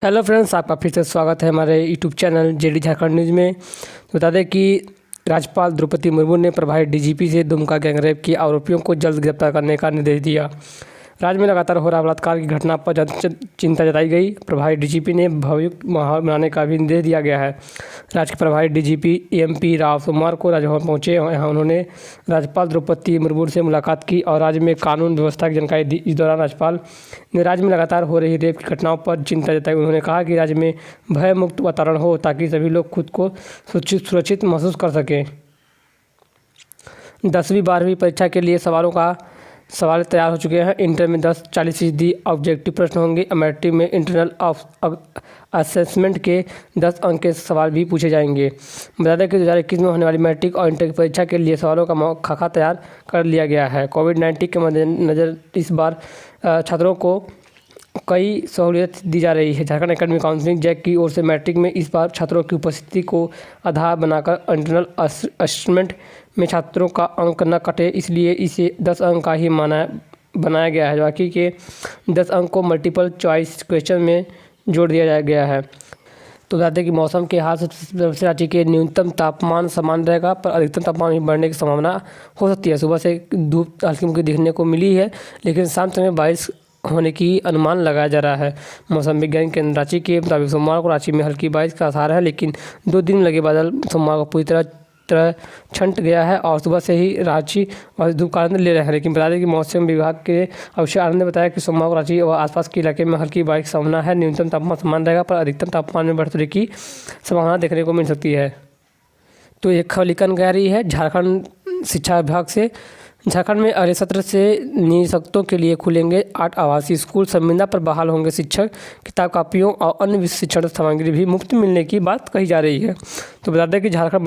Hello friends, आपका फिर से स्वागत है हमारे YouTube channel JD Jharkhand news में। तो बता दें कि राज्यपाल द्रौपदी मुर्मू ने प्रभारी डीजीपी से दुमका गैंगरेप के आरोपियों को जल्द गिरफ्तार करने का निर्देश दिया। राज्य में लगातार हो रहा बलात्कार की घटना पर चिंता जताई गई। प्रभारी डीजीपी ने भययुक्त माहौल बनाने का भी निर्देश दिया गया है। राज्य के प्रभारी डीजीपी एमपी राव सोमवार को राजभवन पहुंचे। यहाँ उन्होंने राज्यपाल द्रौपदी मुर्मू से मुलाकात की और राज्य में कानून व्यवस्था की जानकारी दी। इस दौरान राज्यपाल ने राज्य में लगातार हो रही रेप की घटनाओं पर चिंता जताई। उन्होंने कहा कि राज्य में भय मुक्त वातावरण हो ताकि सभी लोग खुद को सुरक्षित महसूस कर सकें। 10वीं 12वीं परीक्षा के लिए सवाल तैयार हो चुके हैं। इंटर में 40% ऑब्जेक्टिव प्रश्न होंगे। मैट्रिक में इंटरनल असेसमेंट के 10 अंक के सवाल भी पूछे जाएंगे। बता दें कि 2021 में होने वाली मैट्रिक और इंटर की परीक्षा के लिए सवालों का खाका तैयार कर लिया गया है। कोविड-19 के मद्देनजर इस बार छात्रों को कई सहूलियत दी जा रही है। झारखंड एकेडमिक काउंसिल जैक की ओर से मैट्रिक में इस बार छात्रों की उपस्थिति को आधार बनाकर इंटरनल असेसमेंट में छात्रों का अंक न कटे, इसलिए इसे 10 अंक का ही बनाया गया है। बाकी के 10 अंक को मल्टीपल चॉइस क्वेश्चन में जोड़ दिया गया है। तो बता दें कि मौसम के हाल से रांची के न्यूनतम तापमान समान रहेगा, पर अधिकतम तापमान में बढ़ने की संभावना हो सकती है। सुबह से धूप हल्की मुल्की दिखने को मिली है, लेकिन शाम समय बारिश होने की अनुमान लगाया जा रहा है। मौसम विज्ञान केंद्र रांची के मुताबिक सोमवार को रांची में हल्की बारिश का आसार है, लेकिन 2 दिन लगे बादल सोमवार को पूरी तरह छंट गया है और सुबह से ही रांची और धूप का आनंद ले रहे हैं। लेकिन बता दें कि मौसम विभाग के अभिषेक आनंद ने बताया कि सोमवार को रांची और आसपास के इलाके में हल्की बारिश की संभावना है। न्यूनतम तापमान समान रहेगा, पर अधिकतम तापमान में बढ़ोतरी की संभावना देखने को मिल सकती है। तो एक खबर निकल आ रही है झारखंड शिक्षा विभाग से। झारखंड में अगले सत्र से निःशक्तों के लिए खुलेंगे 8 आवासीय स्कूल। संविदा पर बहाल होंगे शिक्षक। किताब कॉपियों और अन्य शिक्षण सामग्री भी मुफ्त मिलने की बात कही जा रही है। तो बता दें कि झारखंड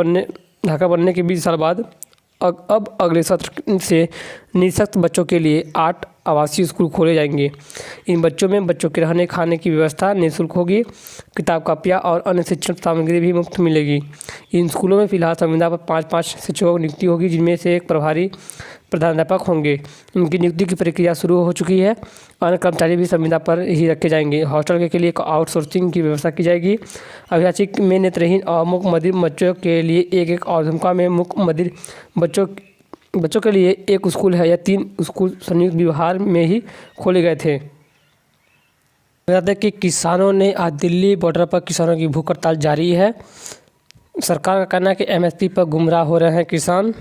बनने के 20 साल बाद अब अगले सत्र से निःशक्त बच्चों के लिए 8 आवासीय स्कूल खोले जाएंगे। इन बच्चों के रहने खाने की व्यवस्था निःशुल्क होगी। किताब कॉपियाँ और अन्य शिक्षण सामग्री भी मुफ्त मिलेगी। इन स्कूलों में फिलहाल संविदा पर 5-5 शिक्षकों की नियुक्ति होगी, जिनमें से एक प्रभारी प्रधानाध्यापक होंगे। इनकी नियुक्ति की प्रक्रिया शुरू हो चुकी है। अन्य कर्मचारी भी संविदा पर ही रखे जाएंगे। हॉस्टल के लिए आउटसोर्सिंग की व्यवस्था की जाएगी। अभियाची में नेत्रहीन और मूक बधिर बच्चों के लिए एक और दुमका में मूक बधिर बच्चों के लिए 1 स्कूल है। यह 3 स्कूल संयुक्त व्यवहार में ही खोले गए थे। बता दें कि किसानों ने आज दिल्ली बॉर्डर पर किसानों की भूख हड़ताल जारी है। सरकार का कहना है कि एमएसपी पर गुमराह हो रहे हैं किसान।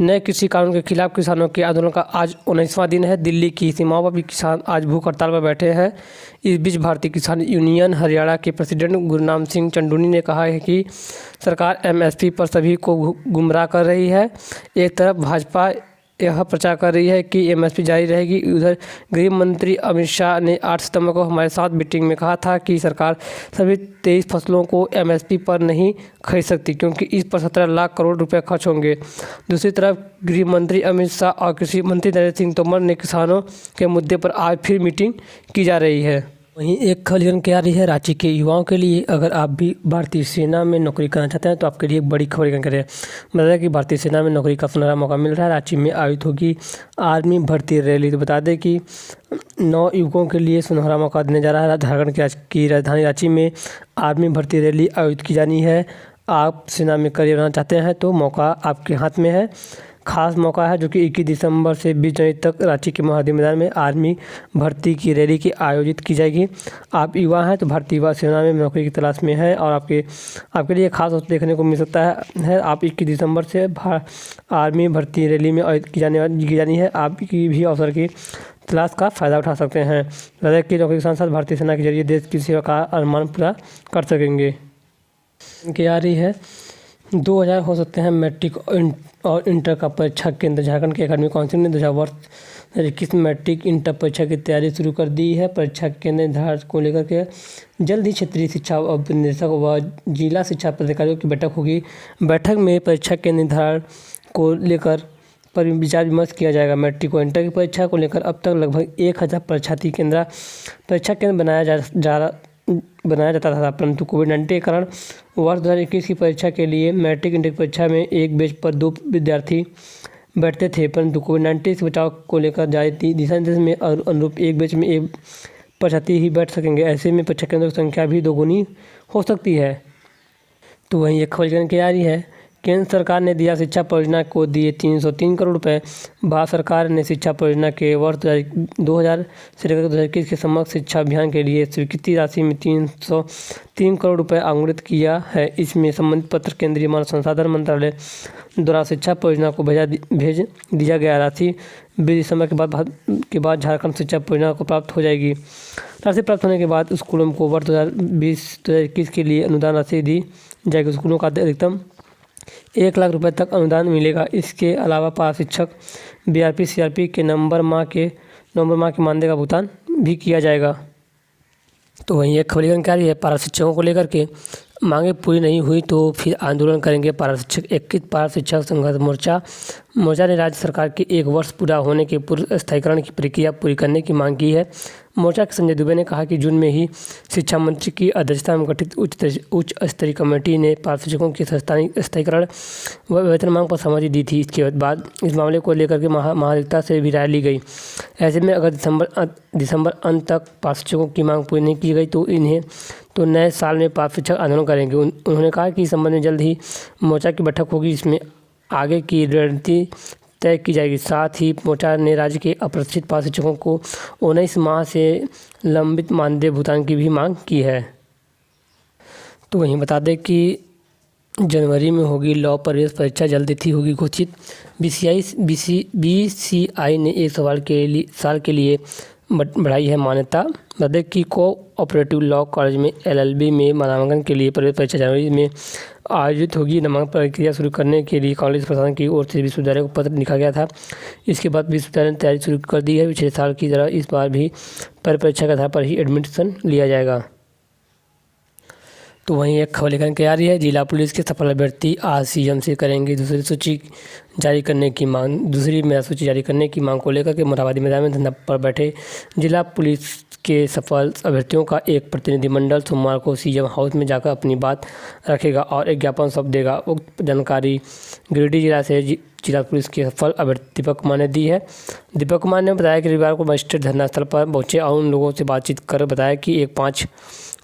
नए कृषि कानून के खिलाफ किसानों के आंदोलन का आज 19वां दिन है। दिल्ली की सीमाओं पर भी किसान आज भूख हड़ताल पर बैठे हैं। इस बीच भारतीय किसान यूनियन हरियाणा के प्रेसिडेंट गुरनाम सिंह चंदूनी ने कहा है कि सरकार एमएसपी पर सभी को गुमराह कर रही है। एक तरफ भाजपा यह प्रचार कर रही है कि एमएसपी जारी रहेगी, उधर गृह मंत्री अमित शाह ने 8 सितंबर को हमारे साथ मीटिंग में कहा था कि सरकार सभी 23 फसलों को एमएसपी पर नहीं खरीद सकती, क्योंकि इस पर 17 लाख करोड़ रुपए खर्च होंगे। दूसरी तरफ गृह मंत्री अमित शाह और कृषि मंत्री नरेंद्र सिंह तोमर ने किसानों के मुद्दे पर आज फिर मीटिंग की जा रही है। वहीं एक खबर निकल के आ रही है रांची के युवाओं के लिए। अगर आप भी भारतीय सेना में नौकरी करना चाहते हैं तो आपके लिए एक बड़ी खबर निकल कर है। मतलब कि भारतीय सेना में नौकरी का सुनहरा मौका मिल रहा है। रांची में आयोजित होगी आर्मी भर्ती रैली। तो बता दें कि 9 युवकों के लिए सुनहरा मौका देने जा रहा है। झारखंड की राजधानी रांची में आर्मी भर्ती रैली आयोजित की जानी है। आप सेना में करियर बनाना चाहते हैं तो मौका आपके हाथ में है। खास मौका है जो कि 21 दिसंबर से 20 जनवरी तक रांची के महादेव मैदान में आर्मी भर्ती की रैली की आयोजित की जाएगी। आप युवा हैं तो भारतीय युवा सेना में नौकरी की तलाश में है और आपके लिए खास अवसर देखने को मिल सकता है। आप 21 दिसंबर से आर्मी भर्ती रैली में आयोजित की जानी है। आपकी भी अवसर की तलाश का फ़ायदा उठा सकते हैं। लद्दाख की नौकरी के साथ साथ भारतीय सेना के जरिए देश की सेवा का अरमान पूरा कर सकेंगे। इनकी आ रही है 2000 हो सकते हैं मैट्रिक और इंटर का परीक्षा केंद्र। झारखंड के एकेडमिक काउंसिल ने 2021 मैट्रिक इंटर परीक्षा की तैयारी शुरू कर दी है। परीक्षा केंद्र निर्धारण को लेकर के जल्द ही क्षेत्रीय शिक्षा निदेशक व जिला शिक्षा पदाधिकारियों की बैठक होगी। बैठक में परीक्षा के निर्धारण को लेकर पर विचार विमर्श किया जाएगा। मैट्रिक और इंटर की परीक्षा को लेकर अब तक लगभग 1000 परीक्षा केंद्र बनाया जाता था, परंतु कोविड-19 के कारण वर्ष 2021 की परीक्षा के लिए मैट्रिक इंटर की परीक्षा में एक बेंच पर 2 विद्यार्थी बैठते थे, परंतु कोविड-19 से बचाव को लेकर जारी दिशा निर्देश में अनुरूप एक बेंच में एक परीक्षार्थी ही बैठ सकेंगे। ऐसे में परीक्षा केंद्रों की संख्या भी दोगुनी हो सकती है। तो वहीं एक खबर जानकारी आ रही है, केंद्र सरकार ने दिया शिक्षा परियोजना को दिए 303 करोड़ रुपए। भारत सरकार ने शिक्षा परियोजना के वर्ष 2000 से लेकर 2021 के समग्र शिक्षा अभियान के लिए स्वीकृति राशि में 303 करोड़ रुपए आवंटित किया है। इसमें संबंधित पत्र केंद्रीय मानव संसाधन मंत्रालय द्वारा शिक्षा परियोजना को भेज दिया गया। राशि 20 दिसंबर के बाद झारखंड शिक्षा परियोजना को प्राप्त हो जाएगी। राशि प्राप्त होने के बाद स्कूलों को वर्ष 2020-2021 के लिए अनुदान राशि दी जाएगी। स्कूलों का अधिकतम 1 लाख रुपए तक अनुदान मिलेगा। इसके अलावा पारा शिक्षक बीआरपी सीआरपी के नवंबर माह के मानदेय का भुगतान भी किया जाएगा। तो वहीं एक खबरी जानकारी है, पारा शिक्षकों को लेकर के मांगे पूरी नहीं हुई तो फिर आंदोलन करेंगे पारा शिक्षक। 21 पारा शिक्षक संघर्ष मोर्चा ने राज्य सरकार के 1 वर्ष पूरा होने के पूर्व स्थायीकरण की प्रक्रिया पूरी करने की मांग की है। मोर्चा के संजय दुबे ने कहा कि जून में ही शिक्षा मंत्री की अध्यक्षता में गठित उच्च स्तरीय कमेटी ने पारा शिक्षकों के स्थायीकरण व वेतन मांग पर सहमति दी थी। इसके बाद इस मामले को लेकर के महाधिवक्ता से भी राय ली गई। ऐसे में अगर दिसंबर अंत तक पारा शिक्षकों की मांग पूरी नहीं की गई तो नए साल में पारा शिक्षक आंदोलन करेंगे। उन्होंने कहा कि इस संबंध में जल्द ही मोर्चा की बैठक होगी, इसमें आगे की रणनीति तय की जाएगी। साथ ही मोर्चा ने राज्य के अप्रशिक्षित पारा शिक्षकों को 19 माह से लंबित मानदेय भुगतान की भी मांग की है। तो वहीं बता दें कि जनवरी में होगी लॉ प्रवेश परीक्षा, जल्द तिथि होगी घोषित। बीसीआई ने एक साल के लिए बढ़ाई है मान्यता। बता दें कि कोऑपरेटिव लॉ कॉलेज में LLB में नामांकन के लिए प्रवेश परीक्षा जनवरी में आयोजित होगी। नामांकन प्रक्रिया शुरू करने के लिए कॉलेज प्रशासन की ओर से विश्वविद्यालय को पत्र लिखा गया था। इसके बाद विश्वविद्यालय ने तैयारी शुरू कर दी है। पिछले साल की तरह इस बार भी परीक्षा के आधार पर ही एडमिशन लिया जाएगा। तो वहीं एक खबर लेकर के आ रही है, जिला पुलिस के सफल अभ्यर्थी आज सीएम से करेंगे दूसरी मेधा सूची जारी करने की मांग को लेकर के मोरहाबादी मैदान में धरना पर बैठे जिला पुलिस के सफल अभ्यर्थियों का एक प्रतिनिधिमंडल सोमवार को सीएम हाउस में जाकर अपनी बात रखेगा और एक ज्ञापन सौंप देगा। उक्त जानकारी गिरिडीह जिला से जिला पुलिस के सफल अभ्यर्थी दीपक कुमार ने दी है। दीपक कुमार ने बताया कि रविवार को मजिस्ट्रेट धरना स्थल पर पहुंचे और उन लोगों से बातचीत कर बताया कि एक 5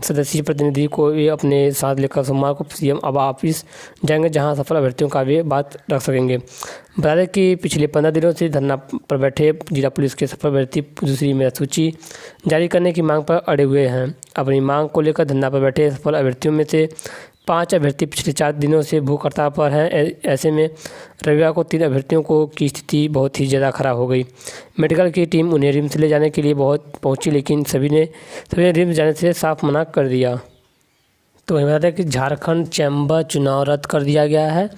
सदस्यीय प्रतिनिधि को वे अपने साथ लेकर सोमवार को सीएम ऑफिस जाएंगे, जहां सफल अभ्यर्थियों का वे बात रख सकेंगे। बता दें कि पिछले 15 दिनों से धरना पर बैठे जिला पुलिस के सफल अभ्यर्थी दूसरी मेधा सूची जारी करने की मांग पर अड़े हुए हैं। अपनी मांग को लेकर धरना पर बैठे सफल अभ्यर्थियों में से 5 अभ्यर्थी पिछले 4 दिनों से भूख हड़ताल पर हैं। ऐसे में रविवार को 3 अभ्यर्थियों की स्थिति बहुत ही ज़्यादा खराब हो गई। मेडिकल की टीम उन्हें रिम्स ले जाने के लिए पहुंची, लेकिन सभी ने रिम्स जाने से साफ मना कर दिया। तो वही बता दें कि झारखंड चैम्बर चुनाव रद्द कर दिया गया है।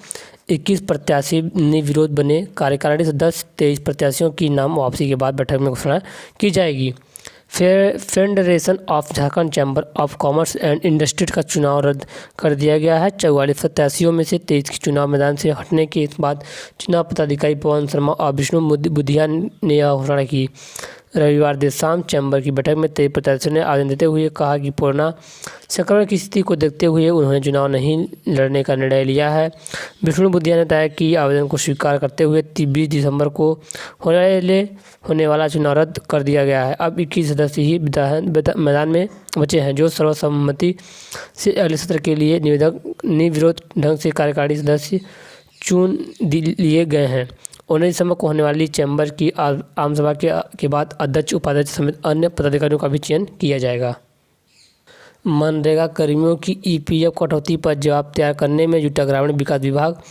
21 प्रत्याशी ने विरोध बने कार्यकारिणी सदस्य। 23 प्रत्याशियों की नाम वापसी के बाद बैठक में घोषणा की जाएगी। Federation of Jharkhand chamber of commerce and industry का चुनाव रद्द कर दिया गया है। 44 प्रत्याशियों में से 23 के चुनाव मैदान से हटने के बाद चुनाव पदाधिकारी पवन शर्मा और विष्णु बुधिया ने यह घोषणा की। रविवार देर शाम चैम्बर की बैठक में 23 प्रत्याशियों ने आवेदन देते हुए कहा कि कोरोना संक्रमण की स्थिति को देखते हुए उन्होंने चुनाव नहीं लड़ने का निर्णय लिया है। विष्णु बुधिया ने बताया कि आवेदन को स्वीकार करते हुए 20 दिसंबर को होने वाला चुनाव रद्द कर दिया गया है। अब 21 सदस्य ही मैदान में बचे हैं, जो सर्वसम्मति से अगले सत्र के लिए निर्विरोध ढंग से कार्यकारिणी सदस्य चुन लिए गए हैं। 19 दिसंबर को होने वाली चैम्बर की आमसभा के बाद अध्यक्ष उपाध्यक्ष समेत अन्य पदाधिकारियों का भी चयन किया जाएगा। मनरेगा कर्मियों की EPF कटौती पर जवाब तैयार करने में जुटा ग्रामीण विकास विभाग।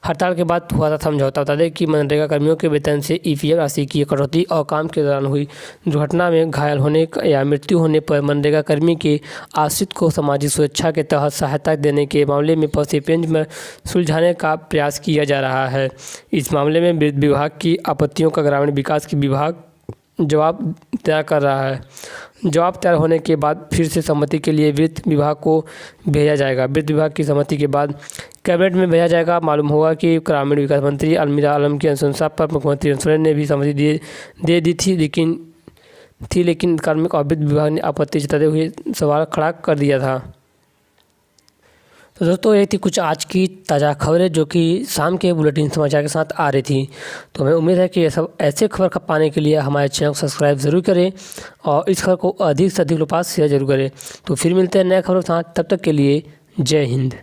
हड़ताल के बाद हुआ था समझौता। बता दें कि मनरेगा कर्मियों के वेतन से EPF राशि की कटौती और काम के दौरान हुई दुर्घटना में घायल होने या मृत्यु होने पर मनरेगा कर्मी के आश्रित को सामाजिक सुरक्षा के तहत सहायता देने के मामले में फंसे पेंच में सुलझाने का प्रयास किया जा रहा है। इस मामले में वित्त विभाग की आपत्तियों का ग्रामीण विकास की विभाग जवाब तैयार कर रहा है। जवाब तैयार होने के बाद फिर से सहमति के लिए वित्त विभाग को भेजा जाएगा। वित्त विभाग की सहमति के बाद कैबिनेट में भेजा जाएगा। मालूम होगा कि ग्रामीण विकास मंत्री अलमीरा आलम की अनुशंसा पर मुख्यमंत्री हेमंत सोरेन ने भी सहमति दे दी थी, लेकिन कार्मिक और वित्त विभाग ने आपत्ति जताते हुए सवाल खड़ा कर दिया था। तो दोस्तों ये थी कुछ आज की ताज़ा खबरें जो कि शाम के बुलेटिन समाचार के साथ आ रही थी। तो हमें उम्मीद है कि ये सब ऐसे खबर पाने के लिए हमारे चैनल को सब्सक्राइब ज़रूर करें और इस खबर को अधिक से अधिक लोगों के पास शेयर जरूर करें। तो फिर मिलते हैं नए खबरों के साथ, तब तक के लिए जय हिंद।